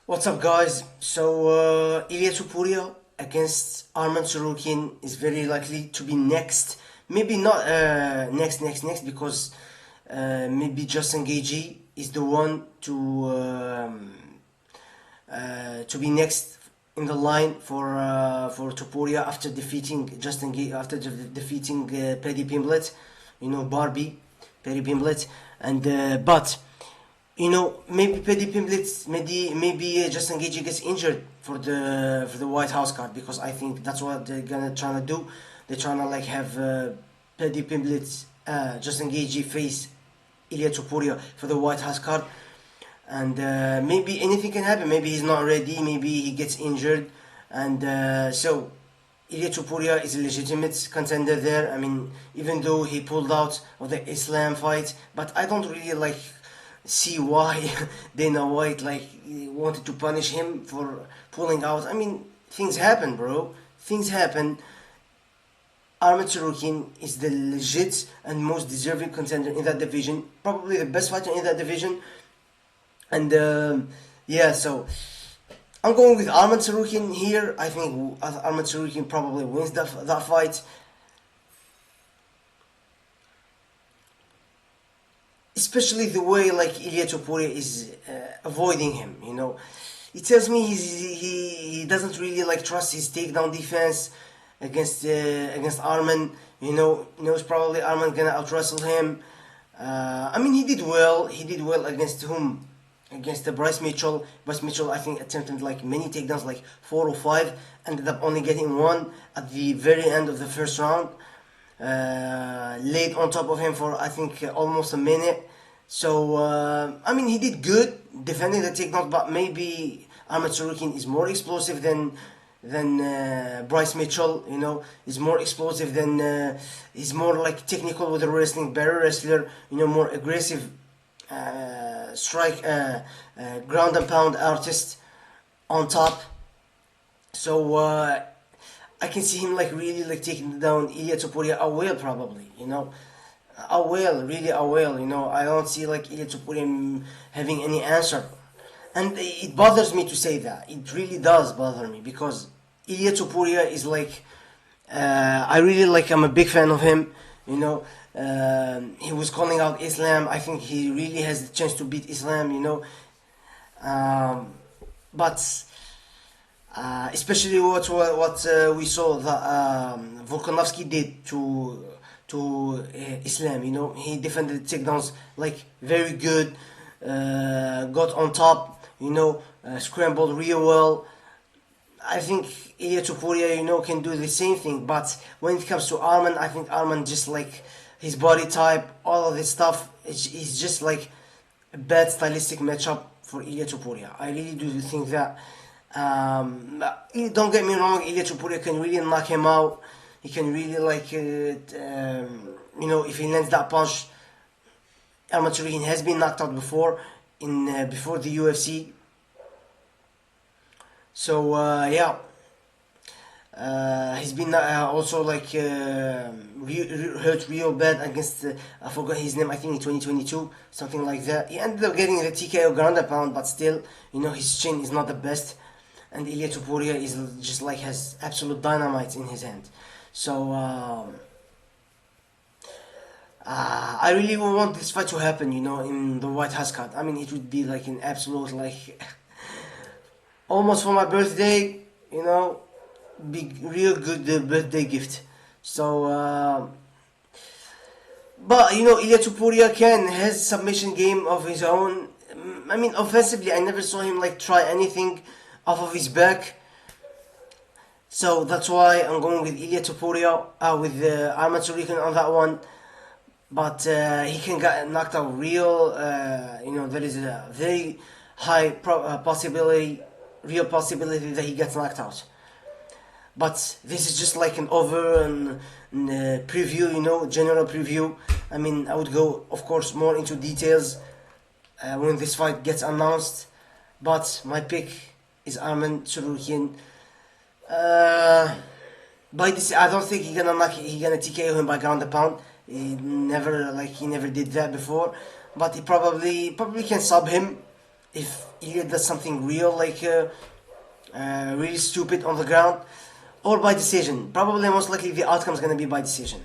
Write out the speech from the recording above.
What's up, guys? So, Ilia Topuria against Arman Tsarukyan is very likely to be next. Maybe not next, because maybe Justin Gagey is the one to be next in the line for Topuria after defeating defeating Paddy Pimblett, Barbie, Paddy Pimblett, and but. Maybe Paddy Pimblett, maybe Justin Gagey gets injured for the White House card, because I think that's what they're gonna trying to do. They're trying to like have Paddy Pimblett, Justin Gagey face Ilia Topuria for the White House card, and maybe anything can happen. Maybe he's not ready. Maybe he gets injured, and so Ilia Topuria is a legitimate contender there. I mean, even though he pulled out of the Islam fight, but I don't really see why Dana White wanted to punish him for pulling out. I mean, things happen, bro. Things happen. Arman Tsarukyan is the legit and most deserving contender in that division. Probably the best fighter in that division. And yeah, so I'm going with Arman Tsarukyan here. I think Arman Tsarukyan probably wins that fight. Especially the way Ilia Topuria is avoiding him, It tells me he doesn't really trust his takedown defense against Arman. Knows probably Arman gonna out wrestle him. I mean, he did well. He did well against whom? Against Bryce Mitchell. Bryce Mitchell, I think, attempted many takedowns, 4 or 5. Ended up only getting one at the very end of the first round. Laid on top of him for I think almost a minute. So I mean, he did good defending the takedown, but maybe Arman Tsarukyan is more explosive than Bryce Mitchell. Is more explosive than he's more technical with the wrestling, better wrestler. More aggressive strike, ground and pound artist on top. So I can see him really taking down Ilia Topuria. I will probably, I will. I don't see Ilia Topuria having any answer, and it bothers me to say that. It really does bother me, because Ilia Topuria is I really I'm a big fan of him. He was calling out Islam. I think he really has the chance to beat Islam. But. Especially what we saw that Volkanovski did to Islam. He defended takedowns very good, got on top, scrambled real well. I think Ilia Topuria, can do the same thing. But when it comes to Arman, I think Arman just his body type, all of this stuff, is just a bad stylistic matchup for Ilia Topuria. I really do think that. Don't get me wrong, Ilia Topuria can really knock him out. He can really if he lands that punch. Arman Tsarukyan has been knocked out before before the UFC. So yeah, he's been also hurt real bad against I forgot his name. I think in 2022, something like that. He ended up getting the TKO ground and pound, but still, his chin is not the best. And Ilia Topuria is just has absolute dynamite in his hand. So I really want this fight to happen, in the White House card. I mean, it would be an absolute almost for my birthday, be real good birthday gift. So but Ilia Topuria has submission game of his own. I mean, offensively, I never saw him try anything off of his back. So that's why I'm going with Ilia Topuria, with Arman Tsarukyan on that one. But he can get knocked out real. There is a very high real possibility that he gets knocked out. But this is just an over and preview, general preview. I mean, I would go, of course, more into details when this fight gets announced. But my pick is Arman Tsarukyan. By this, I don't think he's gonna TKO him by ground and pound. He never did that before. But he probably can sub him if Ilia does something real, like really stupid on the ground, or by decision. Probably most likely the outcome is gonna be by decision.